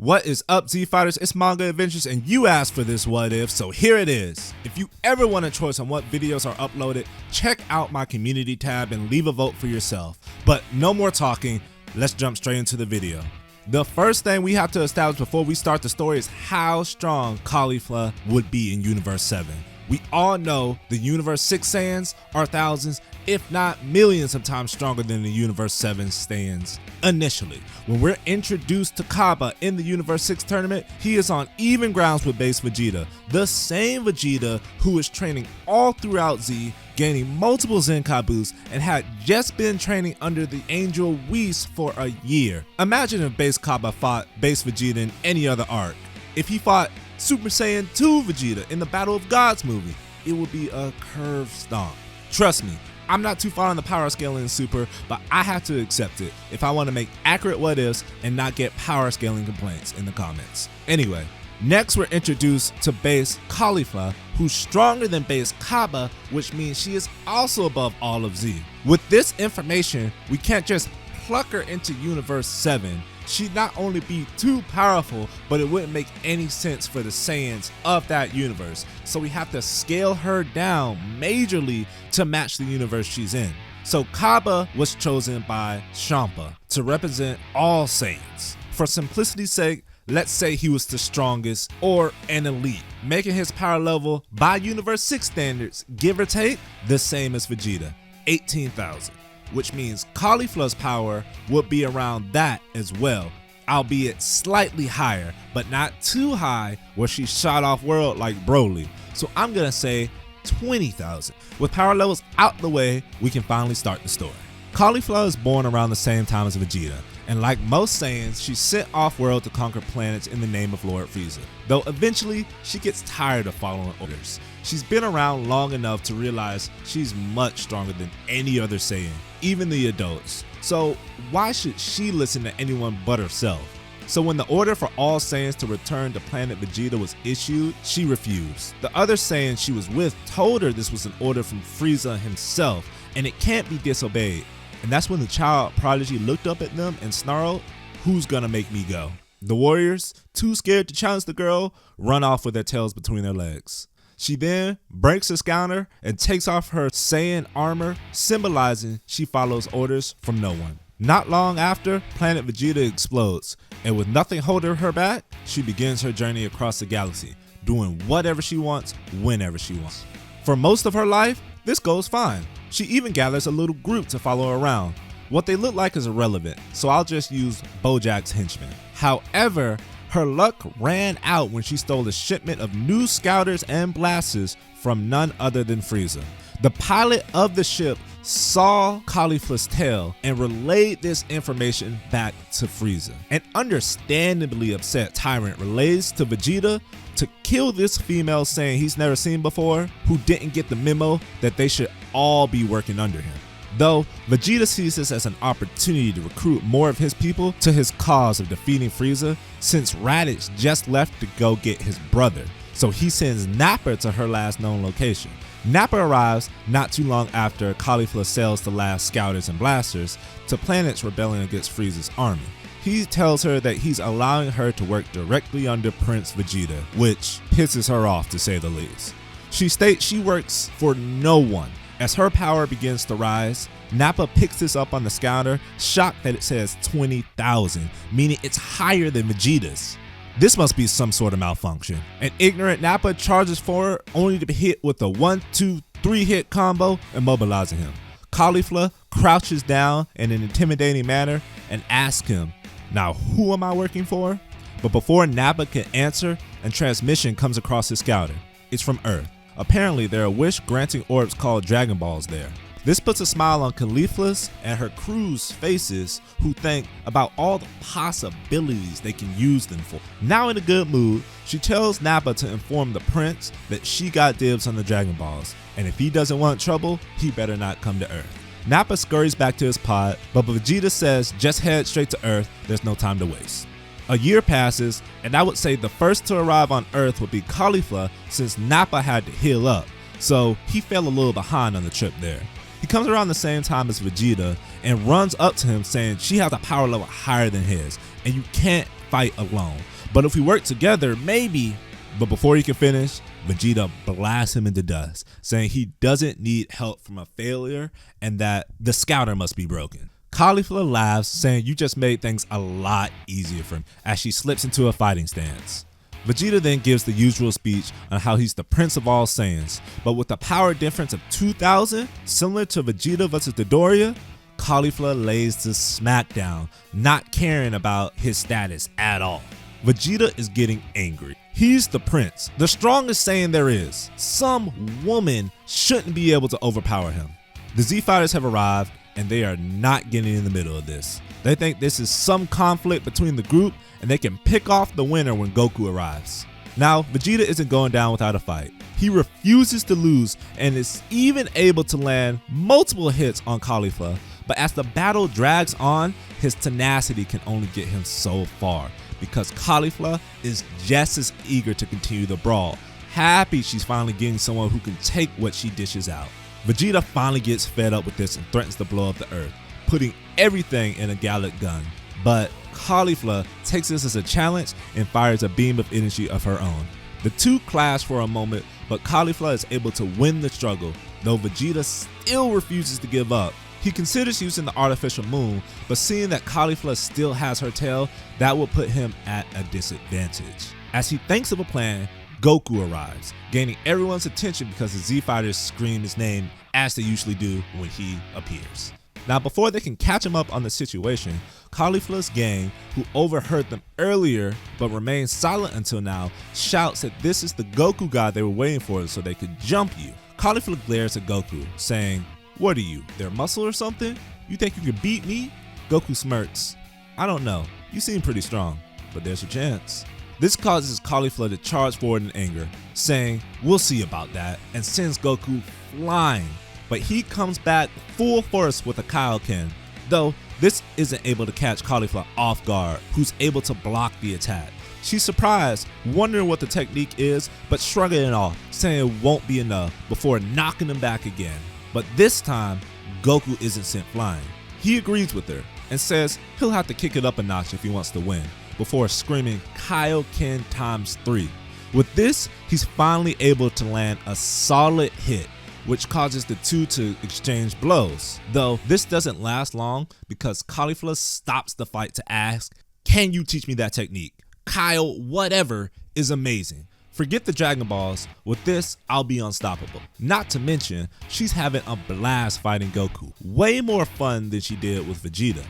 What is up, Z Fighters? It's Manga Adventures, and you asked for this what if, so here it is. If you ever want a choice on what videos are uploaded, check out my community tab and leave a vote for yourself. But no more talking, let's jump straight into the video. The first thing we have to establish before we start the story is how strong Caulifla would be in Universe 7. We all know the Universe 6 Saiyans are thousands, if not millions of times stronger than the Universe 7 Saiyans initially. When we're introduced to Kaba in the Universe 6 tournament, he is on even grounds with base Vegeta, the same Vegeta who is training all throughout Z, gaining multiple Zenkai boosts, and had just been training under the Angel Whis for a year. Imagine if base Kaba fought base Vegeta in any other arc. If he fought Super Saiyan 2 Vegeta in the Battle of Gods movie, it would be a curved stomp. Trust me, I'm not too far on the power scaling in Super, but I have to accept it if I want to make accurate what ifs and not get power scaling complaints in the comments. Anyway, next we're introduced to base Caulifla, who's stronger than base Kaba, which means she is also above all of Z. With this information, we can't just pluck her into Universe 7. She'd not only be too powerful, but it wouldn't make any sense for the Saiyans of that universe. So we have to scale her down majorly to match the universe she's in. So Kaba was chosen by Champa to represent all Saiyans. For simplicity's sake, let's say he was the strongest or an elite, making his power level by Universe 6 standards, give or take, the same as Vegeta, 18,000. Which means Caulifla's power would be around that as well, albeit slightly higher, but not too high where she shot off world like Broly. So I'm gonna say 20,000. With power levels out the way, we can finally start the story. Caulifla is born around the same time as Vegeta, and like most Saiyans, she's sent off-world to conquer planets in the name of Lord Frieza, though eventually she gets tired of following orders. She's been around long enough to realize she's much stronger than any other Saiyan, even the adults. So why should she listen to anyone but herself? So when the order for all Saiyans to return to planet Vegeta was issued, she refused. The other Saiyans she was with told her this was an order from Frieza himself, and it can't be disobeyed. And that's when the child prodigy looked up at them and snarled, "Who's gonna make me go?" The warriors, too scared to challenge the girl, run off with their tails between their legs. She then breaks a counter and takes off her Saiyan armor, symbolizing she follows orders from no one. Not long after, planet Vegeta explodes, and with nothing holding her back, she begins her journey across the galaxy, doing whatever she wants, whenever she wants. For most of her life, this goes fine. She even gathers a little group to follow her around. What they look like is irrelevant, so I'll just use Bojack's henchmen. However, her luck ran out when she stole a shipment of new scouters and blasters from none other than Frieza. The pilot of the ship saw Caulifla's tail and relayed this information back to Frieza. An understandably upset tyrant relays to Vegeta to kill this female Saiyan he's never seen before, who didn't get the memo that they should all be working under him. Though, Vegeta sees this as an opportunity to recruit more of his people to his cause of defeating Frieza, since Raditz just left to go get his brother. So he sends Nappa to her last known location. Nappa arrives not too long after Caulifla sells the last scouters and blasters to planets rebelling against Frieza's army. He tells her that he's allowing her to work directly under Prince Vegeta, which pisses her off to say the least. She states she works for no one. As her power begins to rise, Nappa picks this up on the scouter, shocked that it says 20,000, meaning it's higher than Vegeta's. This must be some sort of malfunction. An ignorant Nappa charges forward only to be hit with a 1-2-3 hit combo, immobilizing him. Caulifla crouches down in an intimidating manner and asks him, "Now who am I working for?" But before Nappa can answer, a transmission comes across his scouter. It's from Earth. Apparently, there are wish-granting orbs called Dragon Balls there. This puts a smile on Caulifla's and her crew's faces, who think about all the possibilities they can use them for. Now in a good mood, she tells Nappa to inform the prince that she got dibs on the Dragon Balls, and if he doesn't want trouble, he better not come to Earth. Nappa scurries back to his pod, but Vegeta says just head straight to Earth, there's no time to waste. A year passes, and I would say the first to arrive on Earth would be Caulifla, since Nappa had to heal up, so he fell a little behind on the trip there. He comes around the same time as Vegeta and runs up to him saying she has a power level higher than his, and you can't fight alone. But if we work together, maybe. But before he can finish, Vegeta blasts him into dust, saying he doesn't need help from a failure and that the scouter must be broken. Caulifla laughs, saying you just made things a lot easier for him, as she slips into a fighting stance. Vegeta then gives the usual speech on how he's the prince of all Saiyans, but with a power difference of 2,000, similar to Vegeta vs Dodoria, Caulifla lays the smackdown, not caring about his status at all. Vegeta is getting angry. He's the prince, the strongest Saiyan there is. Some woman shouldn't be able to overpower him. The Z Fighters have arrived, and they are not getting in the middle of this. They think this is some conflict between the group, and they can pick off the winner when Goku arrives. Now, Vegeta isn't going down without a fight. He refuses to lose and is even able to land multiple hits on Caulifla, but as the battle drags on, his tenacity can only get him so far, because Caulifla is just as eager to continue the brawl, happy she's finally getting someone who can take what she dishes out. Vegeta finally gets fed up with this and threatens to blow up the earth, putting everything in a Gallic gun. But Caulifla takes this as a challenge and fires a beam of energy of her own. The two clash for a moment, but Caulifla is able to win the struggle, though Vegeta still refuses to give up. He considers using the artificial moon, but seeing that Caulifla still has her tail, that will put him at a disadvantage. As he thinks of a plan, Goku arrives, gaining everyone's attention because the Z Fighters scream his name as they usually do when he appears. Now, before they can catch him up on the situation, Caulifla's gang, who overheard them earlier but remained silent until now, shouts that this is the Goku god they were waiting for so they could jump you. Caulifla glares at Goku, saying, "What are you, their muscle or something? You think you can beat me?" Goku smirks, "I don't know, you seem pretty strong, but there's a chance." This causes Caulifla to charge forward in anger, saying, "We'll see about that," and sends Goku flying. But he comes back full force with a Kaioken, though this isn't able to catch Caulifla off guard, who's able to block the attack. She's surprised, wondering what the technique is, but shrugging it off, saying it won't be enough, before knocking him back again. But this time, Goku isn't sent flying. He agrees with her and says he'll have to kick it up a notch if he wants to win, before screaming Kaioken ×3. With this, he's finally able to land a solid hit, which causes the two to exchange blows. Though this doesn't last long because Caulifla stops the fight to ask, "Can you teach me that technique? Kyle whatever is amazing. Forget the Dragon Balls, with this I'll be unstoppable." Not to mention, she's having a blast fighting Goku, way more fun than she did with Vegeta.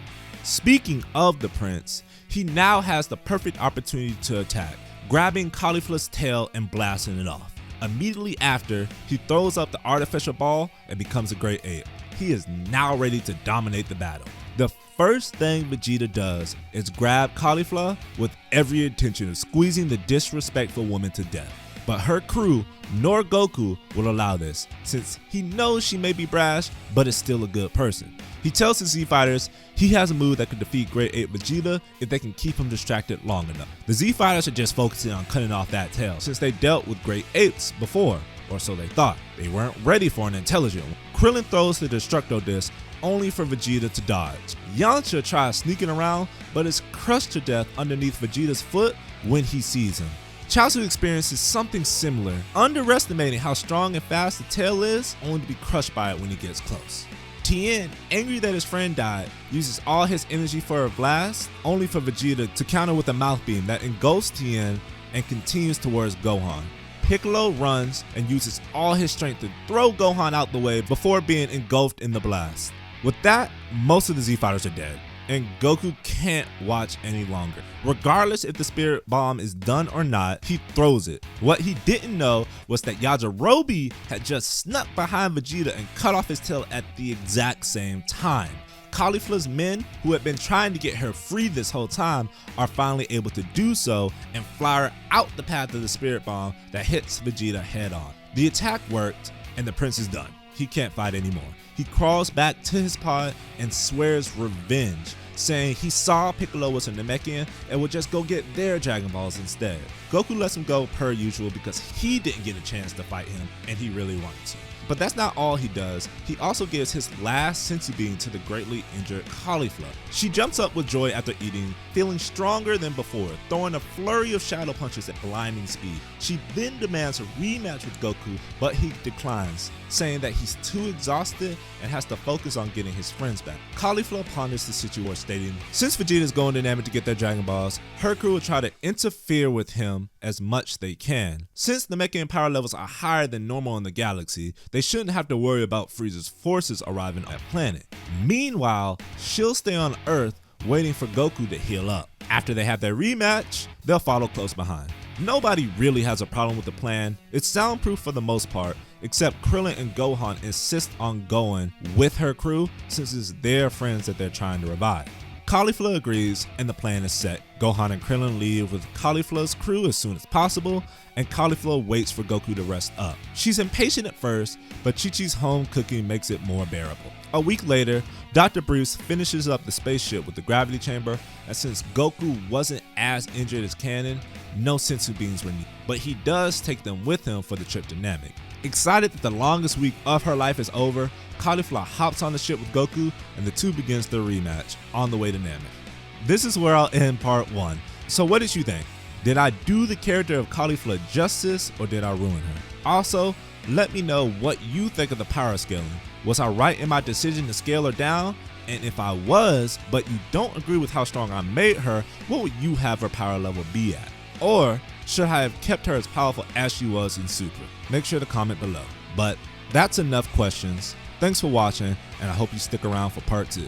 Speaking of the prince, he now has the perfect opportunity to attack, grabbing Caulifla's tail and blasting it off. Immediately after, he throws up the artificial ball and becomes a great ape. He is now ready to dominate the battle. The first thing Vegeta does is grab Caulifla with every intention of squeezing the disrespectful woman to death. But her crew, nor Goku, will allow this, since he knows she may be brash, but is still a good person. He tells the Z Fighters he has a move that could defeat Great Ape Vegeta if they can keep him distracted long enough. The Z Fighters are just focusing on cutting off that tail, since they dealt with Great Apes before, or so they thought. They weren't ready for an intelligent one. Krillin throws the Destructo Disc, only for Vegeta to dodge. Yamcha tries sneaking around, but is crushed to death underneath Vegeta's foot when he sees him. Chaozu experiences something similar, underestimating how strong and fast the tail is, only to be crushed by it when he gets close. Tien, angry that his friend died, uses all his energy for a blast, only for Vegeta to counter with a mouth beam that engulfs Tien and continues towards Gohan. Piccolo runs and uses all his strength to throw Gohan out the way before being engulfed in the blast. With that, most of the Z Fighters are dead, and Goku can't watch any longer. Regardless if the Spirit Bomb is done or not, he throws it. What he didn't know was that Yajirobe had just snuck behind Vegeta and cut off his tail at the exact same time. Caulifla's men, who had been trying to get her free this whole time, are finally able to do so and fly her out the path of the Spirit Bomb that hits Vegeta head on. The attack worked, and the prince is done. He can't fight anymore. He crawls back to his pod and swears revenge, saying he saw Piccolo was a Namekian and would just go get their Dragon Balls instead. Goku lets him go per usual because he didn't get a chance to fight him and he really wanted to. But that's not all he does. He also gives his last senzu bean to the greatly injured Caulifla. She jumps up with joy after eating, feeling stronger than before, throwing a flurry of shadow punches at blinding speed. She then demands a rematch with Goku, but he declines, saying that he's too exhausted and has to focus on getting his friends back. Caulifla ponders the situation, stating, since Vegeta's going to Namek to get their Dragon Balls, her crew will try to interfere with him as much they can. Since the Namekian power levels are higher than normal in the galaxy, they shouldn't have to worry about Frieza's forces arriving on that planet. Meanwhile, she'll stay on Earth waiting for Goku to heal up. After they have their rematch, they'll follow close behind. Nobody really has a problem with the plan. It's soundproof for the most part, except Krillin and Gohan insist on going with her crew since it's their friends that they're trying to revive. Caulifla agrees and the plan is set. Gohan and Krillin leave with Caulifla's crew as soon as possible, and Caulifla waits for Goku to rest up. She's impatient at first, but Chi-Chi's home cooking makes it more bearable. A week later, Dr. Bruce finishes up the spaceship with the gravity chamber, and since Goku wasn't as injured as canon, no senzu beans were needed, but he does take them with him for the trip to Namek. Excited that the longest week of her life is over, Caulifla hops on the ship with Goku and the two begins their rematch on the way to Namek. This is where I'll end part 1. So what did you think? Did I do the character of Caulifla justice or did I ruin her? Also, let me know what you think of the power scaling. Was I right in my decision to scale her down? And if I was, but you don't agree with how strong I made her, what would you have her power level be at? Or should I have kept her as powerful as she was in Super? Make sure to comment below. But that's enough questions. Thanks for watching, and I hope you stick around for part 2.